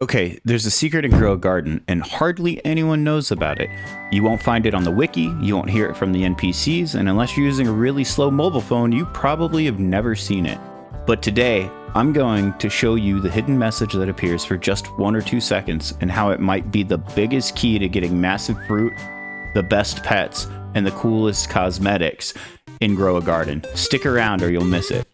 Okay, there's a secret in Grow a Garden, and hardly anyone knows about it. You won't find it on the wiki, you won't hear it from the NPCs, and unless you're using a really slow mobile phone, you probably have never seen it. But today, I'm going to show you the hidden message that appears for just 1 or 2 seconds, and how it might be the biggest key to getting massive fruit, the best pets, and the coolest cosmetics in Grow a Garden. Stick around or you'll miss it.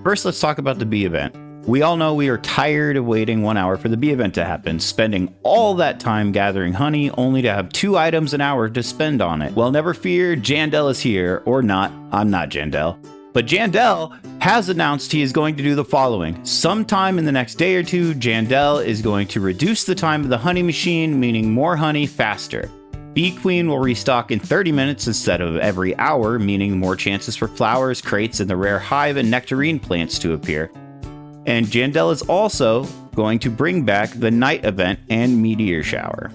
First, let's talk about the bee event. We all know we are tired of waiting 1 hour for the bee event to happen, spending all that time gathering honey only to have 2 items an hour to spend on it. Well, never fear, Jandel is here, or not. I'm not Jandel. But Jandel has announced he is going to do the following. Sometime in the next day or two, Jandel is going to reduce the time of the honey machine, meaning more honey faster. Bee Queen will restock in 30 minutes instead of every hour, meaning more chances for flowers, crates, and the rare hive and nectarine plants to appear. And Jandel is also going to bring back the night event and meteor shower.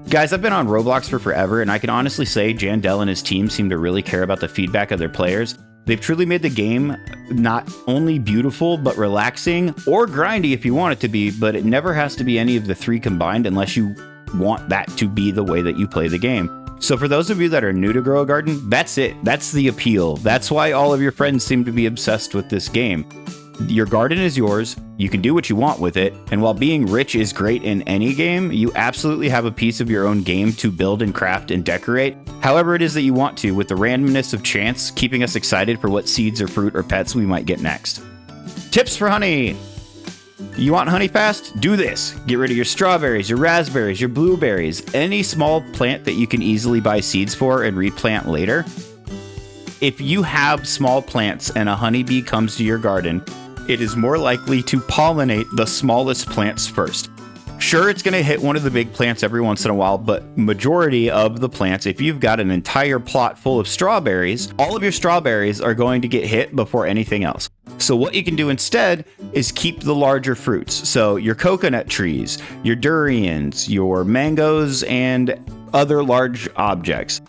Guys, I've been on Roblox for forever, and I can honestly say Jandel and his team seem to really care about the feedback of their players. They've truly made the game not only beautiful, but relaxing, or grindy if you want it to be, but it never has to be any of the three combined unless you want that to be the way that you play the game. So for those of you that are new to Grow a Garden, that's it. That's the appeal. That's why all of your friends seem to be obsessed with this game. Your garden is yours. You can do what you want with it. And while being rich is great in any game, you absolutely have a piece of your own game to build and craft and decorate however it is that you want to, with the randomness of chance keeping us excited for what seeds or fruit or pets we might get next. Tips for honey. You want honey fast? Do this. Get rid of your strawberries, your raspberries, your blueberries, any small plant that you can easily buy seeds for and replant later. If you have small plants and a honeybee comes to your garden, it is more likely to pollinate the smallest plants first. Sure, it's going to hit one of the big plants every once in a while, but majority of the plants, if you've got an entire plot full of strawberries, all of your strawberries are going to get hit before anything else. So what you can do instead is keep the larger fruits. So your coconut trees, your durians, your mangoes, and other large objects.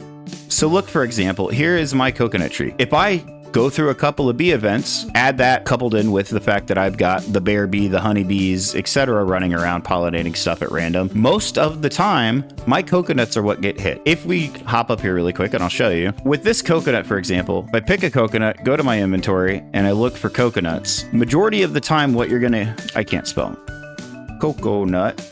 So look, for example, here is my coconut tree. If I go through a couple of bee events, add that coupled in with the fact that I've got the bear bee, the honeybees, etc. running around pollinating stuff at random, most of the time, my coconuts are what get hit. If we hop up here really quick and I'll show you. With this coconut, for example, if I pick a coconut, go to my inventory, and I look for coconuts, majority of the time what you're gonna, I can't spell, coconut.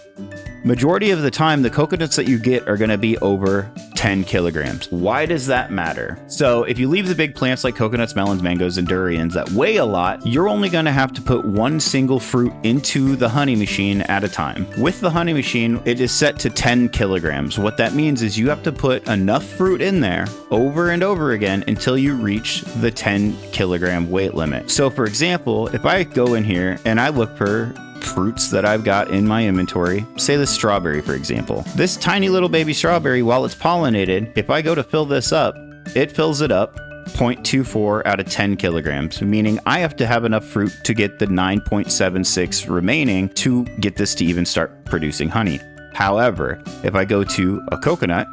Majority of the time, the coconuts that you get are going to be over 10 kilograms. Why does that matter? So if you leave the big plants like coconuts, melons, mangoes, and durians that weigh a lot, you're only going to have to put one single fruit into the honey machine at a time. With the honey machine, it is set to 10 kilograms. What that means is you have to put enough fruit in there over and over again until you reach the 10 kilogram weight limit. So for example, if I go in here and I look for fruits that I've got in my inventory, say the strawberry, for example. This tiny little baby strawberry, while it's pollinated, if I go to fill this up, it fills it up 0.24 out of 10 kilograms, meaning I have to have enough fruit to get the 9.76 remaining to get this to even start producing honey. However, if I go to a coconut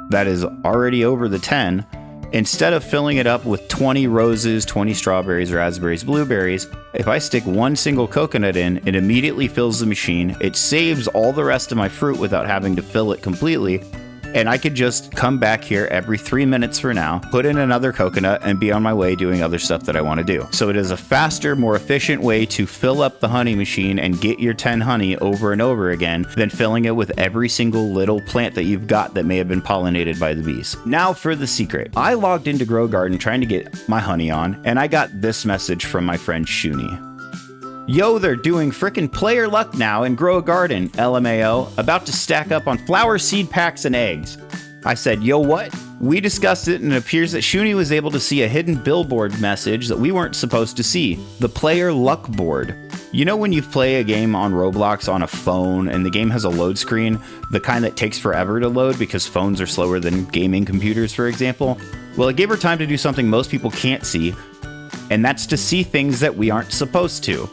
that is already over the 10, instead of filling it up with 20 roses, 20 strawberries, raspberries, blueberries, if I stick one single coconut in, it immediately fills the machine. It saves all the rest of my fruit without having to fill it completely. And I could just come back here every 3 minutes for now, put in another coconut, and be on my way doing other stuff that I want to do. So it is a faster, more efficient way to fill up the honey machine and get your 10 honey over and over again than filling it with every single little plant that you've got that may have been pollinated by the bees. Now for the secret. I logged into Grow Garden trying to get my honey on, and I got this message from my friend Shuni. Yo, they're doing frickin' player luck now in Grow a Garden, LMAO, about to stack up on flower seed packs and eggs. I said, yo, what? We discussed it, and it appears that Shuni was able to see a hidden billboard message that we weren't supposed to see. The player luck board. You know when you play a game on Roblox on a phone and the game has a load screen, the kind that takes forever to load because phones are slower than gaming computers, for example? Well, it gave her time to do something most people can't see, and that's to see things that we aren't supposed to.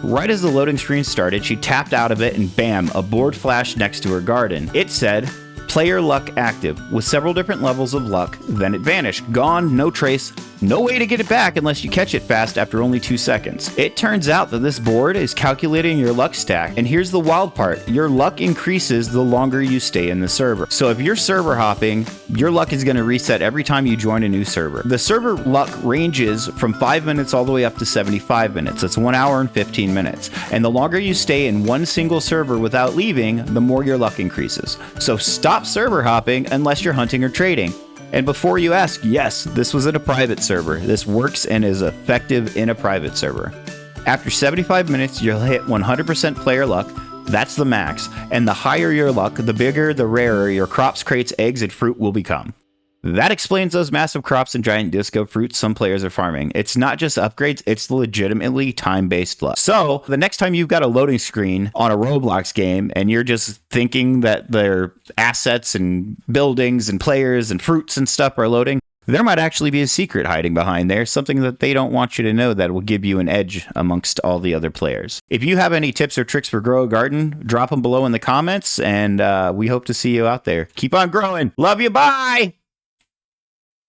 Right as the loading screen started, she tapped out of it and bam, a board flashed next to her garden. It said, player luck active, with several different levels of luck, then it vanished. Gone, no trace, No way to get it back unless you catch it fast after only 2 seconds. It turns out that this board is calculating your luck stack, and here's the wild part. Your luck increases the longer you stay in the server. So if you're server hopping, your luck is going to reset every time you join a new server. The server luck ranges from 5 minutes all the way up to 75 minutes. That's 1 hour and 15 minutes. And the longer you stay in one single server without leaving, the more your luck increases. So stop server hopping unless you're hunting or trading. And before you ask, yes, this was in a private server. This works and is effective in a private server. After 75 minutes, you'll hit 100% player luck. That's the max. And the higher your luck, the bigger, the rarer your crops, crates, eggs, and fruit will become. That explains those massive crops and giant disco fruits some players are farming. It's not just upgrades, it's legitimately time-based luck. So, the next time you've got a loading screen on a Roblox game and you're just thinking that their assets and buildings and players and fruits and stuff are loading, there might actually be a secret hiding behind there, something that they don't want you to know that will give you an edge amongst all the other players. If you have any tips or tricks for Grow a Garden, drop them below in the comments, and we hope to see you out there. Keep on growing. Love you. Bye.